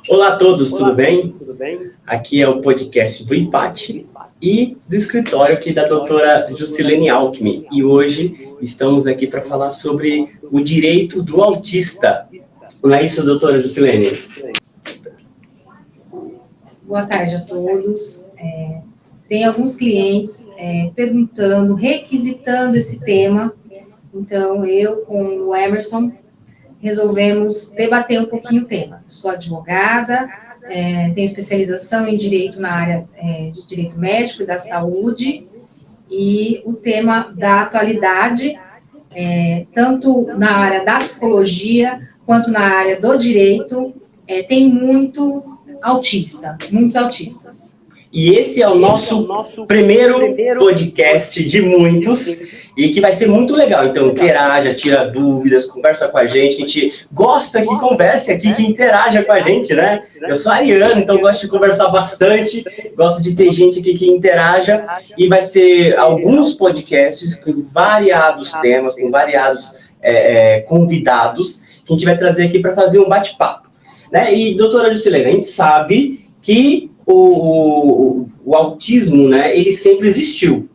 Olá a todos, tudo bem? Aqui é o podcast do IPAT e do escritório aqui da doutora Juscelene Alckmin. E hoje estamos aqui para falar sobre o direito do autista. Não é isso, doutora Juscelene? Boa tarde a todos. Tem alguns clientes perguntando, requisitando esse tema. Então, eu com o Emerson resolvemos debater um pouquinho o tema. Sou advogada, tenho especialização em direito na área de direito médico e da saúde, e o tema da atualidade, tanto na área da psicologia quanto na área do direito, tem muitos autistas. E esse é o nosso primeiro podcast de muitos, e que vai ser muito legal. Então, interaja, tira dúvidas, conversa com a gente gosta que converse aqui, que interaja com a gente, né? Eu sou ariano, então gosto de conversar bastante, gosto de ter gente aqui que interaja, e vai ser alguns podcasts com variados temas, com variados convidados, que a gente vai trazer aqui para fazer um bate-papo, né? E, doutora Juscelene, a gente sabe que o autismo, né, ele sempre existiu.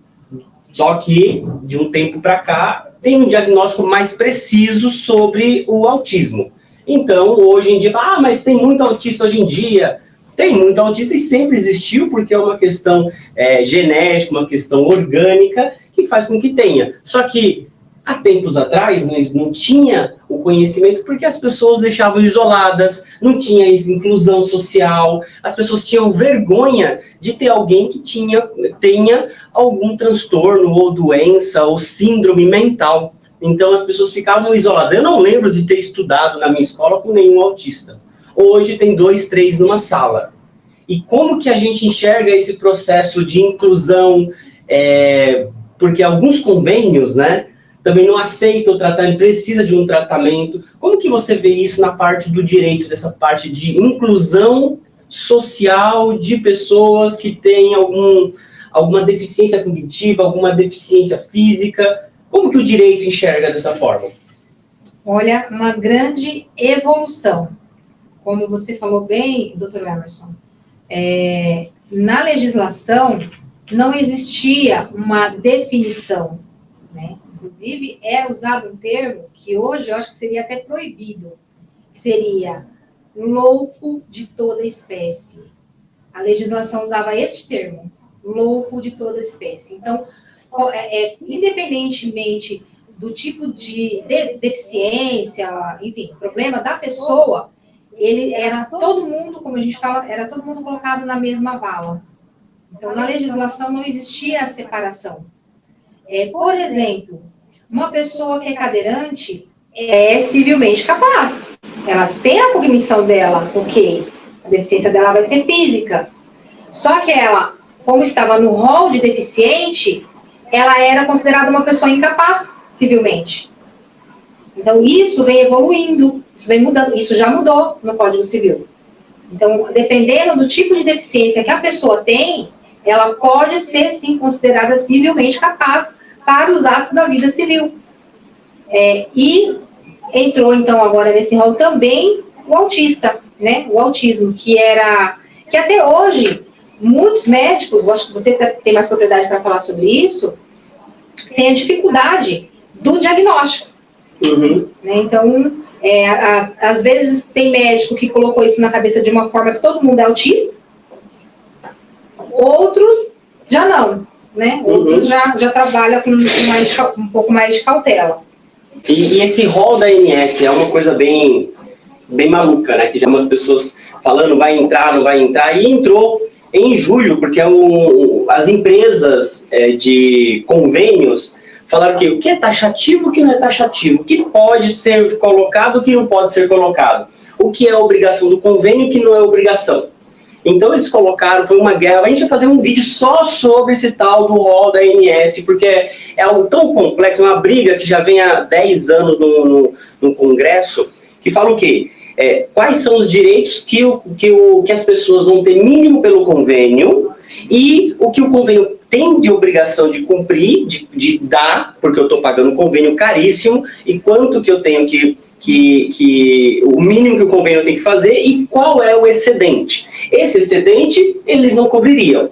Só que, de um tempo para cá, tem um diagnóstico mais preciso sobre o autismo. Então, hoje em dia, mas tem muito autista hoje em dia. Tem muito autista e sempre existiu, porque é uma questão genética, uma questão orgânica, que faz com que tenha. Só que, há tempos atrás, não tinha o conhecimento porque as pessoas deixavam isoladas, não tinha inclusão social, as pessoas tinham vergonha de ter alguém que tenha algum transtorno, ou doença, ou síndrome mental. Então, as pessoas ficavam isoladas. Eu não lembro de ter estudado na minha escola com nenhum autista. Hoje tem 2, 3 numa sala. E como que a gente enxerga esse processo de inclusão? Porque alguns convênios, né, também não aceita o tratamento, precisa de um tratamento. Como que você vê isso na parte do direito, dessa parte de inclusão social de pessoas que têm alguma deficiência cognitiva, alguma deficiência física? Como que o direito enxerga dessa forma? Olha, uma grande evolução. Como você falou bem, doutor Emerson, na legislação não existia uma definição, né? Inclusive, é usado um termo que hoje eu acho que seria até proibido, que seria louco de toda espécie. A legislação usava este termo, louco de toda espécie. Então, independentemente do tipo de deficiência, enfim, problema da pessoa, ele era todo mundo, como a gente fala, era todo mundo colocado na mesma vala. Então, na legislação não existia a separação. Por exemplo, uma pessoa que é cadeirante é civilmente capaz. Ela tem a cognição dela, ok. A deficiência dela vai ser física. Só que ela, como estava no rol de deficiente, ela era considerada uma pessoa incapaz civilmente. Então, isso vem evoluindo, isso vem mudando, isso já mudou no Código Civil. Então, dependendo do tipo de deficiência que a pessoa tem, ela pode ser, sim, considerada civilmente capaz para os atos da vida civil. E entrou, então, agora nesse rol também o autista, né? O autismo, que até hoje, muitos médicos, acho que você tem mais propriedade para falar sobre isso, tem a dificuldade do diagnóstico. Uhum. Né? Então, às vezes tem médico que colocou isso na cabeça de uma forma que todo mundo é autista, outros já não, né? Outros já trabalham com um pouco mais de cautela. E esse rol da ANS é uma coisa bem maluca, né? Que já umas pessoas falando vai entrar, não vai entrar, e entrou em julho, porque as empresas de convênios falaram que o que é taxativo, o que não é taxativo, o que pode ser colocado, o que não pode ser colocado, o que é obrigação do convênio, o que não é obrigação. Então eles colocaram, foi uma guerra. A gente vai fazer um vídeo só sobre esse tal do rol da ANS, porque é algo tão complexo, uma briga que já vem há 10 anos no Congresso, que fala o quê? Quais são os direitos que as pessoas vão ter mínimo pelo convênio e o que o convênio tem de obrigação de cumprir, de dar, porque eu estou pagando um convênio caríssimo, e quanto que eu tenho que que o mínimo que o convênio tem que fazer e qual é o excedente. Esse excedente, eles não cobririam.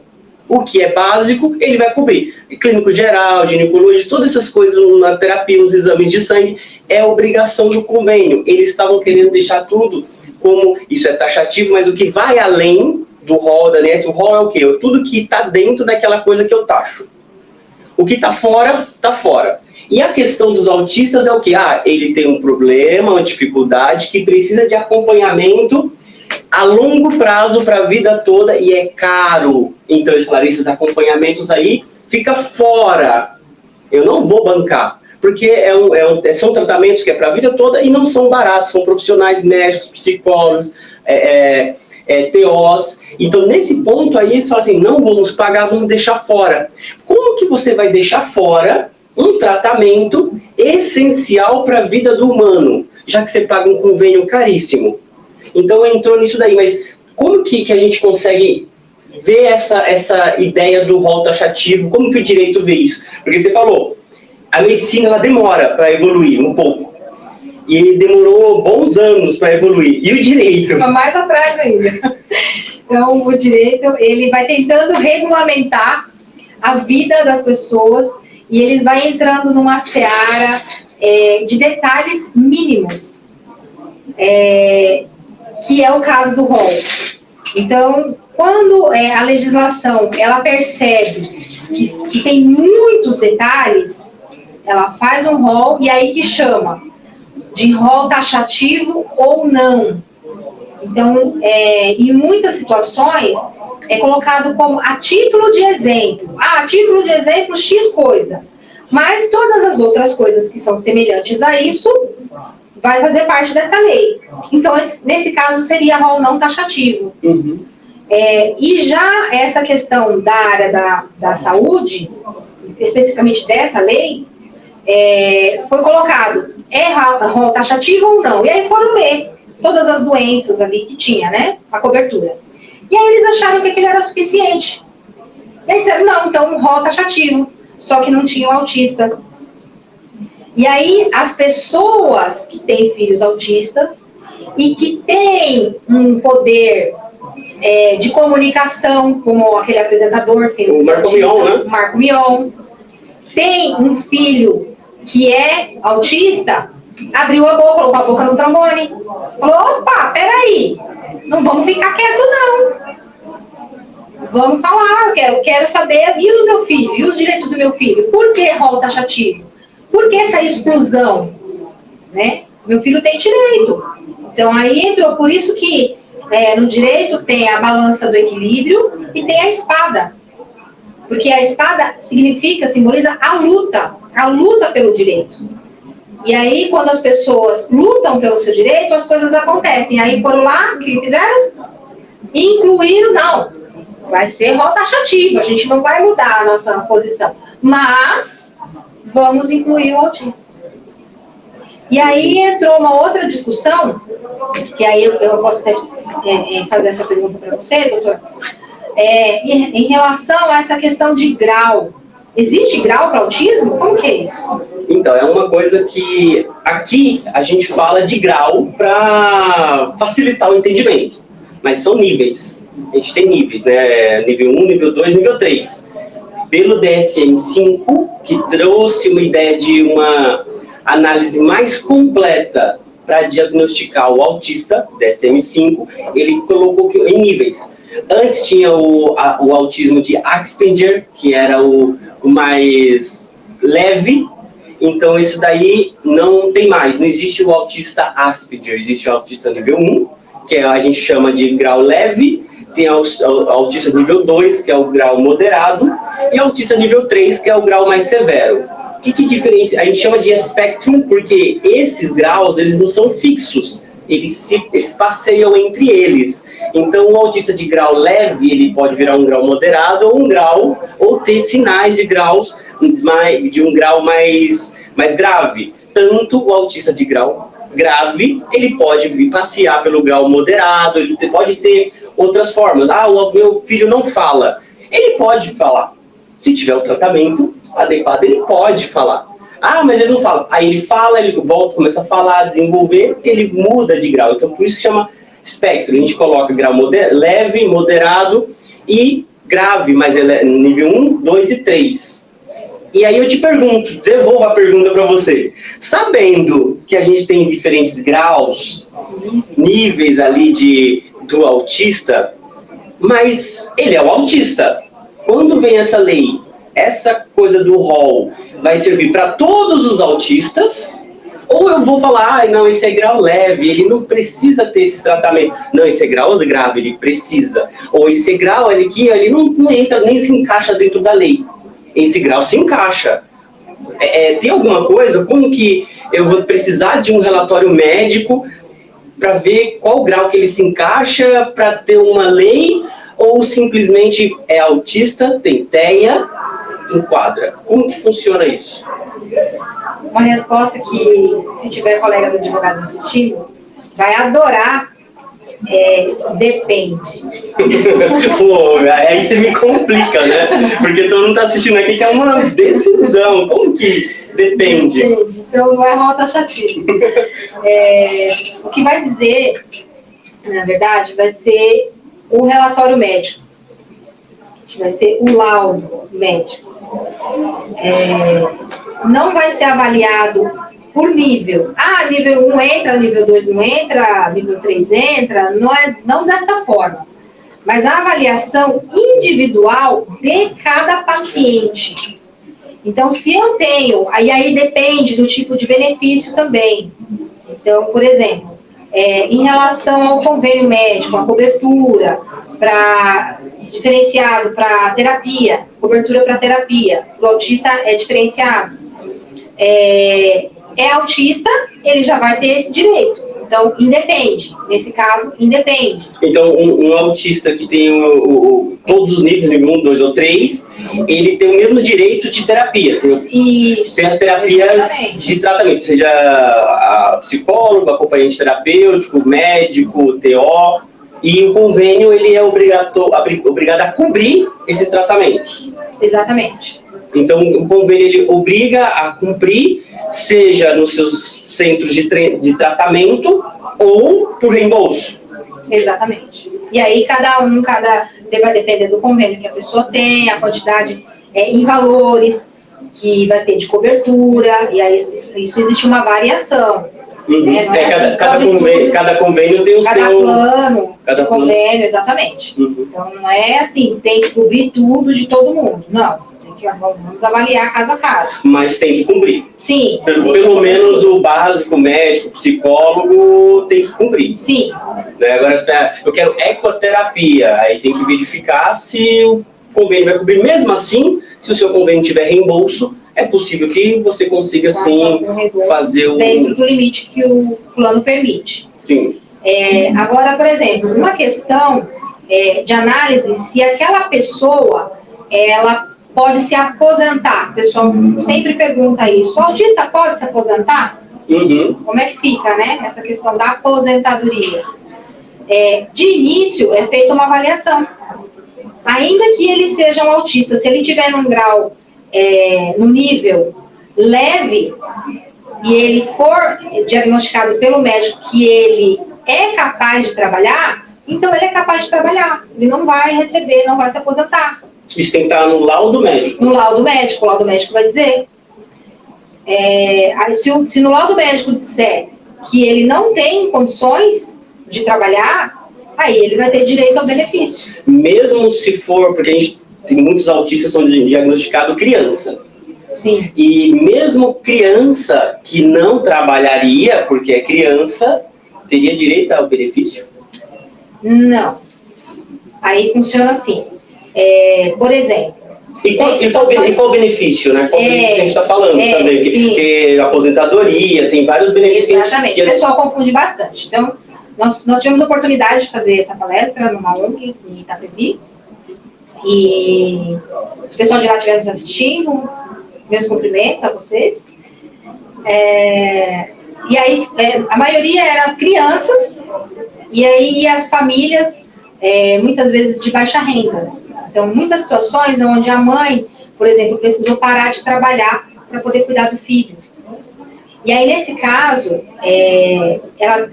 O que é básico, ele vai cobrir. Clínico geral, ginecologia, todas essas coisas na terapia, nos exames de sangue, é obrigação do convênio. Eles estavam querendo deixar tudo como, isso é taxativo, mas o que vai além do rol da ANS, o rol é o quê? Tudo que está dentro daquela coisa que eu taxo. O que está fora, está fora. E a questão dos autistas é o quê? Ele tem um problema, uma dificuldade que precisa de acompanhamento a longo prazo para a vida toda e é caro. Então, esses acompanhamentos aí fica fora. Eu não vou bancar, porque são tratamentos que é para a vida toda e não são baratos, são profissionais médicos, psicólogos, TOs. Então, nesse ponto aí, eles falam assim, não vamos pagar, vamos deixar fora. Como que você vai deixar fora um tratamento essencial para a vida do humano, já que você paga um convênio caríssimo? Então, entrou nisso daí, mas como que a gente consegue ver essa ideia do rol taxativo? Como que o direito vê isso? Porque você falou, a medicina ela demora para evoluir um pouco. E ele demorou bons anos para evoluir. E o direito? Fica mais atrás ainda. Então, o direito, ele vai tentando regulamentar a vida das pessoas e eles vão entrando numa seara de detalhes mínimos, que é o caso do rol. Então, quando a legislação ela percebe que tem muitos detalhes, ela faz um rol e aí que chama de rol taxativo ou não. Então, em muitas situações, é colocado como a título de exemplo. A título de exemplo, X coisa. Mas todas as outras coisas que são semelhantes a isso, vai fazer parte dessa lei. Então, nesse caso, seria rol não taxativo. Uhum. E já essa questão da área da saúde, especificamente dessa lei, foi colocado, rol taxativo ou não? E aí foram ler todas as doenças ali que tinha, né? A cobertura. E aí eles acharam que aquilo era suficiente. E aí disseram, não, então um rol taxativo, só que não tinha o autista. E aí as pessoas que têm filhos autistas e que têm um poder de comunicação, como aquele apresentador, que o Marco Mion, né? O Marco Mion, tem um filho que é autista, abriu a boca, colocou a boca no trombone, falou, opa, peraí, não vamos ficar quieto não. Vamos falar, eu quero saber, e o meu filho, e os direitos do meu filho? Por que rol taxativo? Por que essa exclusão? Né? Meu filho tem direito. Então aí entrou, por isso que no direito tem a balança do equilíbrio e tem a espada. Porque a espada simboliza a luta pelo direito. E aí, quando as pessoas lutam pelo seu direito, as coisas acontecem. Aí foram lá, o que fizeram? Incluíram, não. Vai ser rol taxativo, a gente não vai mudar a nossa posição. Mas, vamos incluir o autista. E aí entrou uma outra discussão, que aí eu posso até fazer essa pergunta para você, doutor, em relação a essa questão de grau. Existe grau para autismo? Como que é isso? Então, é uma coisa que aqui a gente fala de grau para facilitar o entendimento, mas são níveis. A gente tem níveis, né? Nível 1, nível 2, nível 3. Pelo DSM-5, que trouxe uma ideia de uma análise mais completa para diagnosticar o autista, DSM-5, ele colocou em níveis. Antes tinha o autismo de Asperger, que era o mais leve, então isso daí não tem mais, não existe o autista Asperger, existe o autista nível 1, que a gente chama de grau leve, tem o autista nível 2, que é o grau moderado, e o autista nível 3, que é o grau mais severo. O que diferencia? A gente chama de spectrum porque esses graus, eles não são fixos, eles passeiam entre eles. Então, o autista de grau leve, ele pode virar um grau moderado ou ter sinais de graus de um grau mais grave. Tanto o autista de grau grave, ele pode passear pelo grau moderado, ele pode ter outras formas. O meu filho não fala. Ele pode falar. Se tiver o tratamento adequado, ele pode falar. Ah, mas ele não fala. Aí ele fala, ele volta, começa a falar, desenvolver, ele muda de grau. Então, por isso chama espectro. A gente coloca grau leve, moderado e grave, mas ele é nível 1, 2 e 3. E aí eu te pergunto, devolvo a pergunta para você. Sabendo que a gente tem diferentes graus, níveis ali do autista, mas ele é o autista. Quando vem essa lei, essa coisa do rol vai servir para todos os autistas? Ou eu vou falar, não, esse é grau leve, ele não precisa ter esse tratamento. Não, esse é grau grave, ele precisa. Ou esse grau aqui, ele não entra, nem se encaixa dentro da lei. Esse grau se encaixa. Tem alguma coisa? Como que eu vou precisar de um relatório médico para ver qual grau que ele se encaixa para ter uma lei? Ou simplesmente é autista, tem TEA, enquadra? Como que funciona isso? Uma resposta que, se tiver colegas advogados assistindo, vai adorar, depende. Pô, aí você me complica, né? Porque todo mundo tá assistindo aqui que é uma decisão. Como que depende? Depende. Então não é rota chatinha. O que vai dizer, na verdade, vai ser o relatório médico. Vai ser o laudo médico. Não vai ser avaliado por nível. Ah, nível 1 entra, nível 2 não entra, nível 3 entra. Não dessa forma. Mas a avaliação individual de cada paciente. Então, se eu tenho, aí depende do tipo de benefício também. Então, por exemplo, em relação ao convênio médico, a cobertura diferenciado para terapia, cobertura para terapia, o autista é diferenciado. É autista, ele já vai ter esse direito. Então, independe. Nesse caso, independe. Então, um autista que tem todos os níveis, nível 1, 2 ou 3, ele tem o mesmo direito de terapia. Isso. Tem as terapias exatamente. De tratamento, seja a psicólogo, acompanhante terapêutico, médico, TO. E o convênio, ele é obrigado a cobrir esses tratamentos. Exatamente. Então, o convênio, ele obriga a cumprir, seja nos seus centros de tratamento ou por reembolso. Exatamente. E aí, vai depender do convênio que a pessoa tem, a quantidade em valores que vai ter de cobertura, e aí isso existe uma variação. Cada convênio tem o seu... plano de convênio, exatamente. Então, não é assim, tem que cobrir tudo de todo mundo. Não, vamos avaliar caso a caso. Mas tem que cumprir. Sim. Pelo menos o básico, médico, psicólogo, tem que cumprir. Sim. Agora, eu quero ecoterapia, aí tem que verificar se o convênio vai cobrir. Mesmo assim, se o seu convênio tiver reembolso, é possível que você consiga, sim, fazer o... Dentro do limite que o plano permite. Sim. Agora, por exemplo, uma questão de análise, se aquela pessoa, ela pode se aposentar. O pessoal sempre pergunta isso. O autista pode se aposentar? Como é que fica, né? Essa questão da aposentadoria. De início, é feita uma avaliação. Ainda que ele seja um autista, se ele tiver num grau... no nível leve e ele for diagnosticado pelo médico que ele é capaz de trabalhar, então ele é capaz de trabalhar. Ele não vai receber, não vai se aposentar. Isso tem que estar no laudo médico. No laudo médico, o laudo médico vai dizer. Se no laudo médico disser que ele não tem condições de trabalhar, aí ele vai ter direito ao benefício. Mesmo se for, porque a gente tem muitos autistas que são diagnosticados criança. Sim. E mesmo criança que não trabalharia, porque é criança, teria direito ao benefício? Não. Aí funciona assim. Por exemplo... E qual o benefício, né? Qual benefício a gente está falando também? Que aposentadoria, tem vários benefícios. Exatamente. O pessoal confunde bastante. Então, nós tivemos a oportunidade de fazer essa palestra numa ONG em Itapevi. E se o pessoal de lá estiver nos assistindo, meus cumprimentos a vocês. E aí, a maioria eram crianças, e aí as famílias, muitas vezes de baixa renda. Então, muitas situações onde a mãe, por exemplo, precisou parar de trabalhar para poder cuidar do filho. E aí, nesse caso, ela,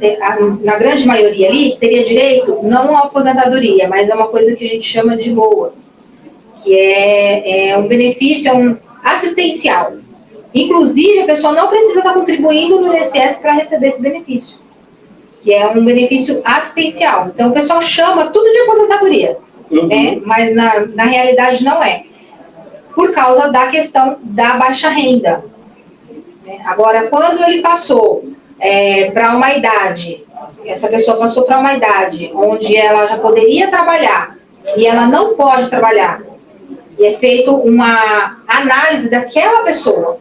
na grande maioria ali, teria direito não à aposentadoria, mas é uma coisa que a gente chama de LOAS, que é um benefício assistencial. Inclusive, a pessoa não precisa estar contribuindo no INSS para receber esse benefício, que é um benefício assistencial. Então, o pessoal chama tudo de aposentadoria, né? Mas na realidade não é, por causa da questão da baixa renda. Agora, quando ele passou para uma idade, essa pessoa passou para uma idade onde ela já poderia trabalhar e ela não pode trabalhar, e é feito uma análise daquela pessoa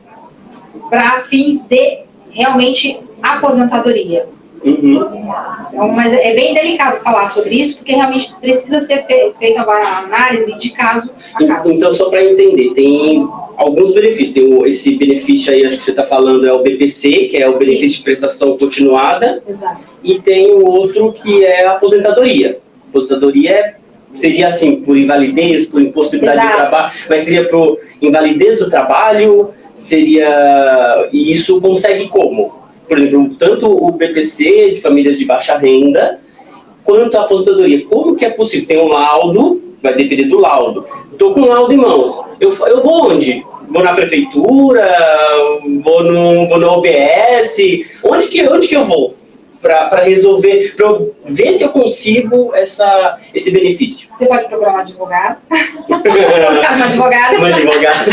para fins de realmente aposentadoria. Então, mas é bem delicado falar sobre isso, porque realmente precisa ser feita uma análise de caso a caso. Então, só para entender, tem alguns benefícios. Tem esse benefício aí, acho que você está falando, é o BPC, que é o benefício de prestação continuada. Exato. E tem o outro que é a aposentadoria. Aposentadoria seria assim, por invalidez, por impossibilidade de trabalho, mas seria por invalidez do trabalho, seria... E isso consegue como? Por exemplo, tanto o BPC de famílias de baixa renda, quanto a aposentadoria. Como que é possível? Tem um laudo, vai depender do laudo. Estou com um laudo em mãos. Eu vou onde? Vou na prefeitura? Vou no OBS? Onde que eu vou? Para resolver, para eu ver se eu consigo esse benefício. Você pode procurar um advogado. Procurar uma advogada. Uma advogada.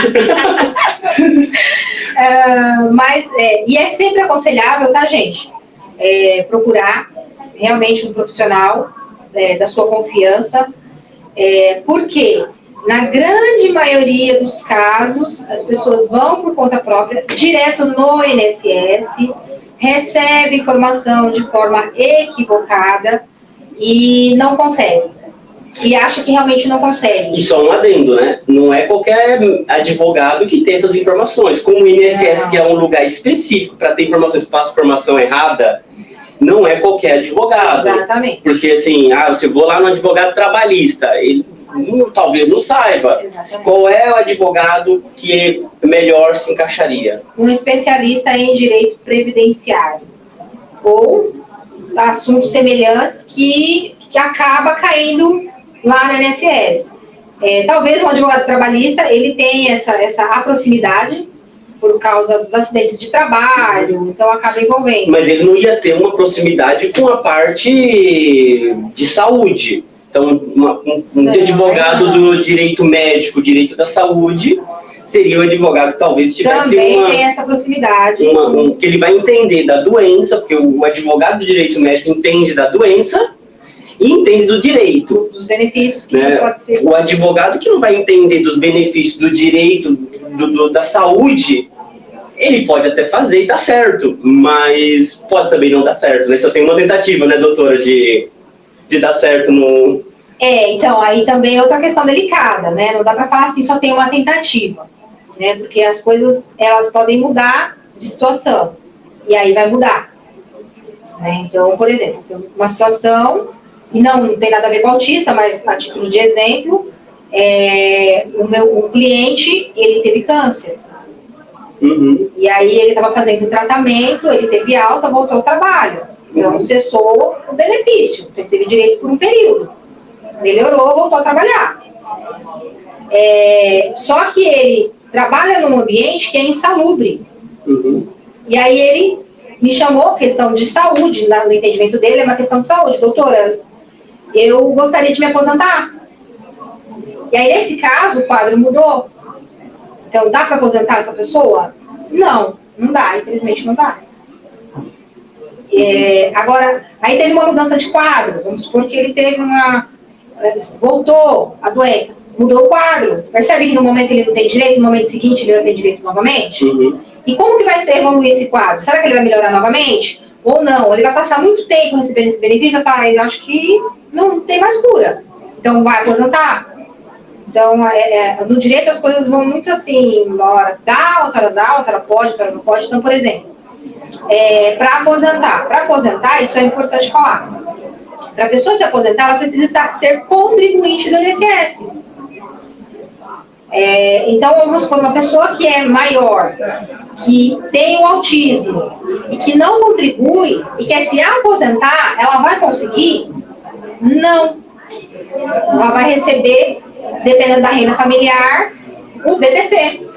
E é sempre aconselhável, tá, gente? Procurar realmente um profissional da sua confiança, porque na grande maioria dos casos as pessoas vão por conta própria, direto no INSS, recebe informação de forma equivocada e não consegue. E acha que realmente não consegue. E só um adendo, né? Não é qualquer advogado que tem essas informações. Como o INSS, que é um lugar específico para ter informações, passa informação errada, não é qualquer advogado. Exatamente. Porque assim, você vou lá no advogado trabalhista, ele talvez não saiba. Exatamente. Qual é o advogado que melhor se encaixaria. Um especialista em direito previdenciário. Ou assuntos semelhantes que acaba caindo lá no INSS. Talvez um advogado trabalhista, ele tenha a proximidade por causa dos acidentes de trabalho, então acaba envolvendo. Mas ele não ia ter uma proximidade com a parte de saúde. Então, um advogado do direito médico, direito da saúde, seria o advogado que talvez tivesse também tem essa proximidade. Que ele vai entender da doença, porque o advogado do direito médico entende da doença e entende do direito. Dos benefícios que pode ser. O advogado que não vai entender dos benefícios do direito, da saúde, ele pode até fazer e dar certo, mas pode também não dar certo, né? Só tem uma tentativa, né, doutora, de dar certo no... Então, aí também é outra questão delicada, né? Não dá para falar assim, só tem uma tentativa, né? Porque as coisas, elas podem mudar de situação, e aí vai mudar. Né? Então, por exemplo, uma situação, e não tem nada a ver com autista, mas a título de exemplo, o cliente, ele teve câncer. E aí ele estava fazendo o tratamento, ele teve alta, voltou ao trabalho. Então, cessou o benefício. Então, ele teve direito por um período. Melhorou, voltou a trabalhar. Só que ele trabalha num ambiente que é insalubre. E aí ele me chamou, questão de saúde, no entendimento dele, é uma questão de saúde. Doutora, eu gostaria de me aposentar. E aí, nesse caso, o quadro mudou. Então, dá para aposentar essa pessoa? Não dá, infelizmente não dá. Agora, aí teve uma mudança de quadro, vamos supor que ele teve voltou a doença, mudou o quadro, percebe que no momento ele não tem direito, no momento seguinte ele vai ter direito novamente? E como que vai ser evoluir esse quadro? Será que ele vai melhorar novamente? Ou não? Ele vai passar muito tempo recebendo esse benefício? Eu acho que não tem mais cura. Então, vai aposentar? Então, no direito as coisas vão muito assim, uma hora dá, outra pode, outra não pode. Então, por exemplo, para aposentar, isso é importante falar. Para a pessoa se aposentar, ela precisa ser contribuinte do INSS. Então, vamos supor, uma pessoa que é maior, que tem o autismo e que não contribui e quer se aposentar, ela vai conseguir? Não. Ela vai receber, dependendo da renda familiar, o BPC.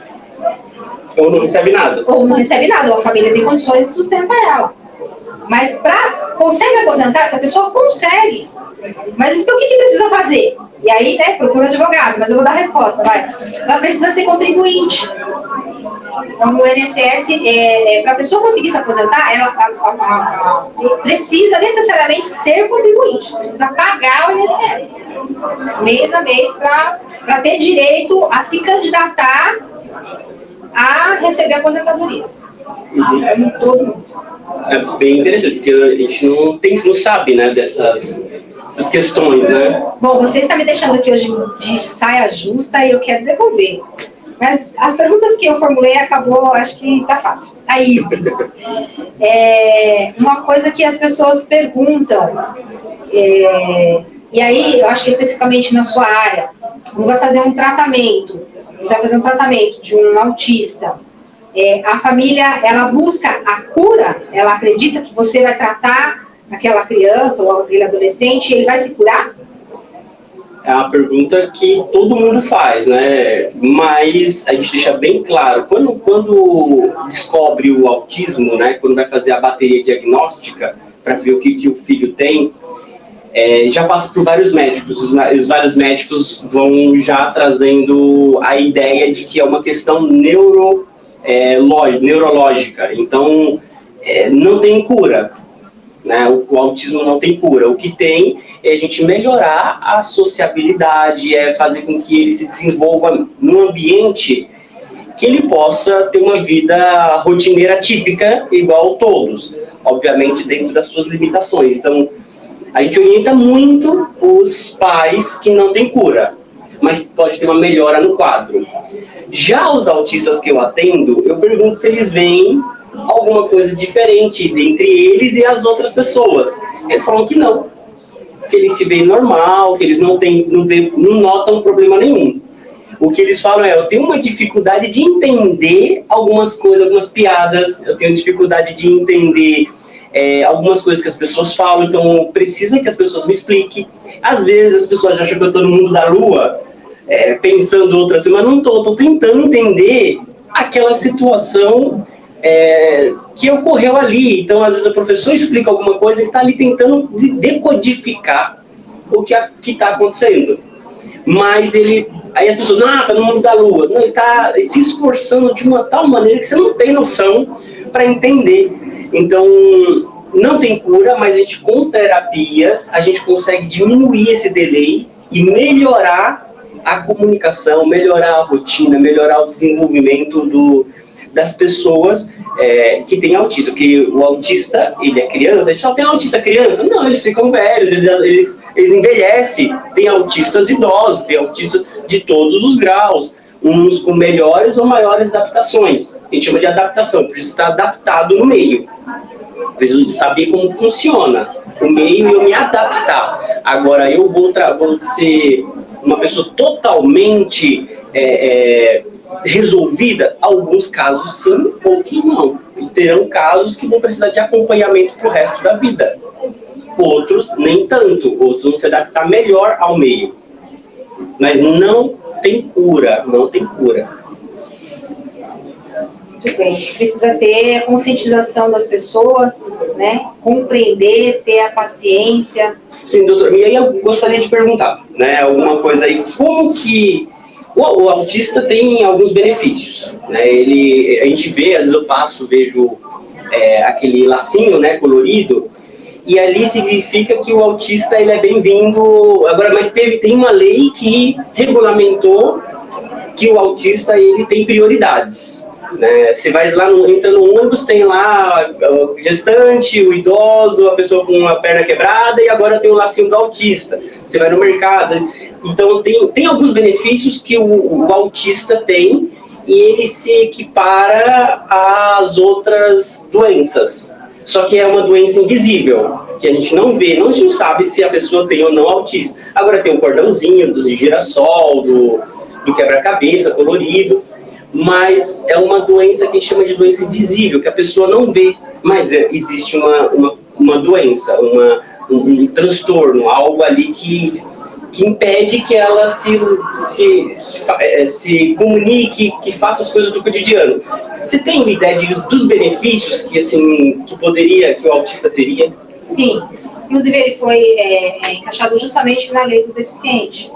Ou não recebe nada. Ou não recebe nada, ou a família tem condições de sustentar ela. Mas consegue aposentar, essa pessoa consegue. Mas então o que precisa fazer? E aí, né, procura advogado, mas eu vou dar a resposta, vai. Ela precisa ser contribuinte. Então, o INSS, para a pessoa conseguir se aposentar, ela precisa necessariamente ser contribuinte. Precisa pagar o INSS, mês a mês, para ter direito a se candidatar a receber a aposentadoria. Todo mundo. É bem interessante, porque a gente não sabe, né, dessas questões, né? Bom, você está me deixando aqui hoje de saia justa e eu quero devolver. Mas as perguntas que eu formulei acabou, acho que tá fácil. Aí, uma coisa que as pessoas perguntam, e aí eu acho que especificamente na sua área, você vai fazer um tratamento de um autista. A família, ela busca a cura, ela acredita que você vai tratar aquela criança ou aquele adolescente e ele vai se curar? É uma pergunta que todo mundo faz, né? Mas a gente deixa bem claro, quando descobre o autismo, né? Quando vai fazer a bateria diagnóstica para ver o que o filho tem, já passa por vários médicos. Os vários médicos vão já trazendo a ideia de que é uma questão neurológica. Então, não tem cura. Né? O autismo não tem cura. O que tem é a gente melhorar a sociabilidade, fazer com que ele se desenvolva num ambiente que ele possa ter uma vida rotineira típica, igual todos, obviamente dentro das suas limitações. Então, a gente orienta muito os pais que não têm cura, mas pode ter uma melhora no quadro. Já os autistas que eu atendo, eu pergunto se eles veem alguma coisa diferente entre eles e as outras pessoas. Eles falam que não, que eles se veem normal, que eles não notam problema nenhum. O que eles falam eu tenho uma dificuldade de entender algumas coisas, algumas piadas, eu tenho dificuldade de entender algumas coisas que as pessoas falam, então precisa que as pessoas me expliquem. Às vezes as pessoas acham que eu estou no mundo da lua, pensando outras coisas, mas não estou tentando entender aquela situação que ocorreu ali. Então, às vezes, o professor explica alguma coisa e está ali tentando decodificar o que está acontecendo. Mas aí as pessoas, está no mundo da lua. Não, ele está se esforçando de uma tal maneira que você não tem noção para entender. Então, não tem cura, mas a gente, com terapias, a gente consegue diminuir esse delay e melhorar a comunicação, melhorar a rotina, melhorar o desenvolvimento das pessoas que têm autismo. Porque o autista, ele é criança, a gente só tem autista criança? Não, eles ficam velhos, eles envelhecem. Tem autistas idosos, tem autistas de todos os graus, uns com melhores ou maiores adaptações. A gente chama de adaptação, porque está adaptado no meio. Preciso de saber como funciona o meio e eu me adaptar. Agora, eu vou ser uma pessoa totalmente resolvida? Alguns casos sim, outros não. E terão casos que vão precisar de acompanhamento para o resto da vida. Outros nem tanto, outros vão se adaptar melhor ao meio. Mas não tem cura, não tem cura. Muito bem, precisa ter a conscientização das pessoas, né? Compreender, ter a paciência. Sim, doutor. E aí eu gostaria de perguntar, né, alguma coisa aí, como que o autista tem alguns benefícios, né? A gente vê, às vezes eu vejo aquele lacinho, né, colorido, e ali significa que o autista ele é bem-vindo. Agora, mas tem uma lei que regulamentou que o autista ele tem prioridades. Né? Você vai lá, entra no ônibus, tem lá o gestante, o idoso, a pessoa com a perna quebrada, e agora tem o lacinho do autista. Você vai no mercado. Então, tem alguns benefícios que o autista tem e ele se equipara às outras doenças. Só que é uma doença invisível, que a gente não vê, a gente não sabe se a pessoa tem ou não autismo. Agora tem o cordãozinho do girassol, do quebra-cabeça colorido, mas é uma doença que a gente chama de doença invisível, que a pessoa não vê, mas existe uma doença, um transtorno, algo ali que impede que ela se comunique, que faça as coisas do cotidiano. Você tem uma ideia dos benefícios que o autista teria? Sim, inclusive ele foi encaixado justamente na lei do deficiente.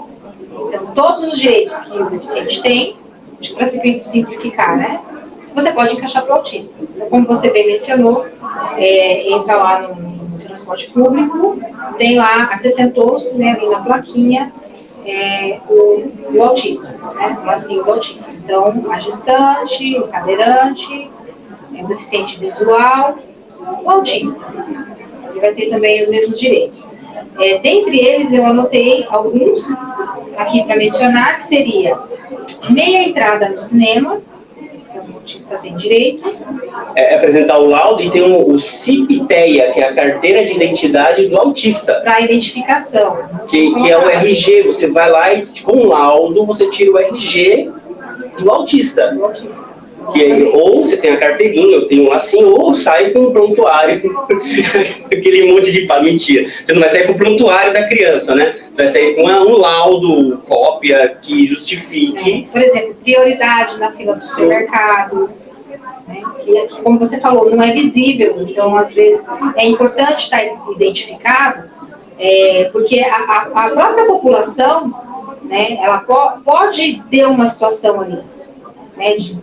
Então, todos os direitos que o deficiente tem, para simplificar, né? Você pode encaixar para o autista. Então, como você bem mencionou, entra lá no transporte público, tem lá, acrescentou-se, né, ali na plaquinha, o autista, né? O lacinho do autista. Então, a gestante, o cadeirante, o deficiente visual, o autista. Ele vai ter também os mesmos direitos. Dentre eles, eu anotei alguns aqui para mencionar, que seria meia entrada no cinema, que o autista tem direito. Apresentar o laudo, e tem o CIP-TEA, que é a carteira de identidade do autista. Para identificação. Que é o RG, você vai lá e com o laudo você tira o RG do autista. Ou você tem a carteirinha, eu tenho assim, ou sai com o prontuário, aquele monte de mentira. Você não vai sair com o prontuário da criança, né? Você vai sair com um laudo, cópia, que justifique. Por exemplo, prioridade na fila do supermercado, né? Que, como você falou, não é visível, então às vezes é importante estar identificado, porque a própria população, né, ela pode ter uma situação ali, né, de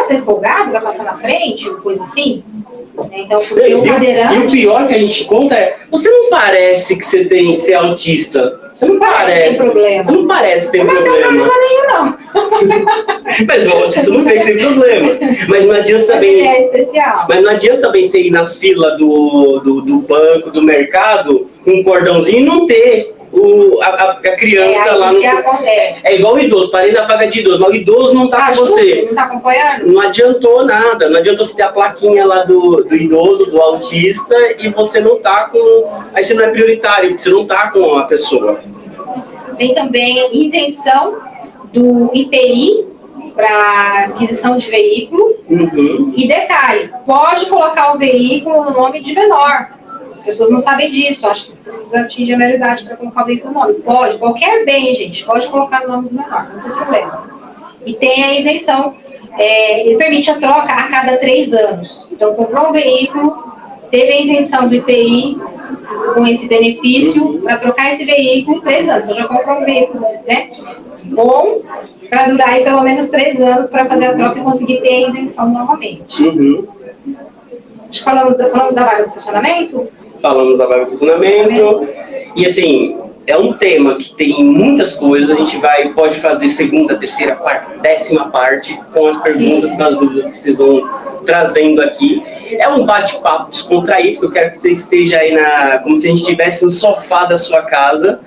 ser folgado, vai passar na frente, coisa assim. Então, porque o cadeirante... E o pior que a gente conta você não parece que você é autista. Você não parece. Tem problema. Você não parece que tem problema. Não tem problema nenhum, não. Mas o autista não vê que tem problema. Mas não adianta também... Ele é especial. Mas não adianta também você ir na fila do banco, do mercado, com um cordãozinho e não ter a criança lá no... É igual o idoso, parei na vaga de idoso, mas o idoso não tá com você. Não tá acompanhando? Não adiantou nada, não adiantou você ter a plaquinha lá do idoso, do autista, e você não tá com... Aí você não é prioritário, porque você não tá com a pessoa. Tem também isenção do IPI para aquisição de veículo. Uhum. E detalhe, pode colocar o veículo no nome de menor. As pessoas não sabem disso, acho que precisa atingir a maioridade para colocar o veículo no nome. Pode, qualquer bem, gente, pode colocar no nome do menor, não tem problema. E tem a isenção, ele permite a troca a cada 3 anos. Então, comprou um veículo, teve a isenção do IPI com esse benefício, para trocar esse veículo 3 anos. Eu já comprou um veículo, né, bom, para durar aí pelo menos 3 anos para fazer a troca e conseguir ter a isenção novamente. Uhum. Acho que falamos da vaga de estacionamento? Falamos da vaga de estacionamento. E assim, é um tema que tem muitas coisas. A gente pode fazer 2ª, 3ª, 4ª, 10ª parte com as perguntas, com as dúvidas que vocês vão trazendo aqui. É um bate-papo descontraído, que eu quero que você esteja aí como se a gente estivesse no sofá da sua casa.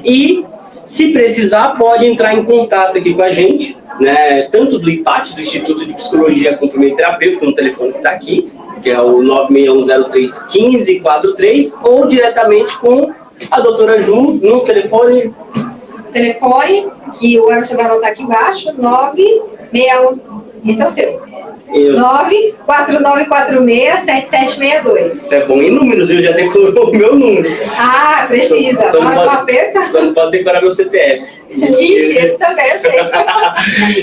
E, se precisar, pode entrar em contato aqui com a gente, né? Tanto do IPAT, do Instituto de Psicologia Comportamento Terapêutico, no telefone que está aqui, que é o 961031543, ou diretamente com a doutora Ju, no telefone. O telefone, que o Emerson vai anotar aqui embaixo, 961, esse é o seu. 94946-7762. Isso é bom em números, eu já decorou o meu número. Ah, precisa. Só não pode decorar meu CPF. Ixi, esse também eu sei.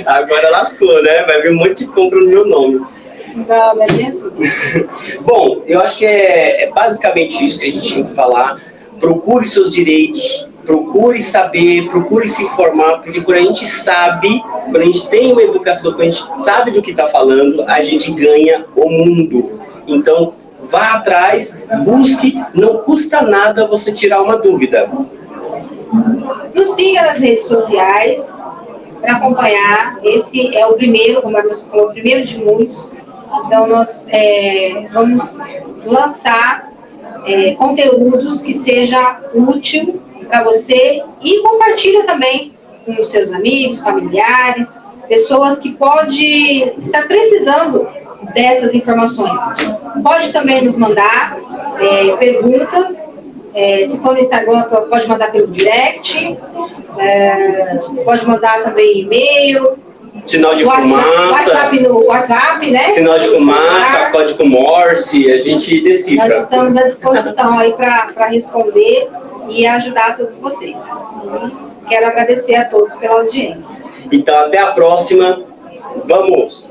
Agora lascou, né? Vai vir um monte de compra no meu nome. Não, mas é assim. Bom, eu acho que é basicamente isso que a gente tinha que falar. Procure seus direitos, procure saber, procure se informar, porque quando a gente sabe, quando a gente tem uma educação, quando a gente sabe do que está falando, a gente ganha o mundo. Então, vá atrás, busque, não custa nada você tirar uma dúvida. Nos siga nas redes sociais para acompanhar. Esse é o primeiro, como a Emerson falou, o primeiro de muitos. Então, nós vamos lançar conteúdos que seja útil para você e compartilha também com os seus amigos, familiares, pessoas que podem estar precisando dessas informações. Pode também nos mandar perguntas Se for no Instagram, pode mandar pelo direct, pode mandar também e-mail. Sinal de fumaça. No WhatsApp, né? Sinal de fumaça, código Morse, a gente decifra. Nós estamos à disposição aí para responder e ajudar todos vocês. Quero agradecer a todos pela audiência. Então, até a próxima. Vamos!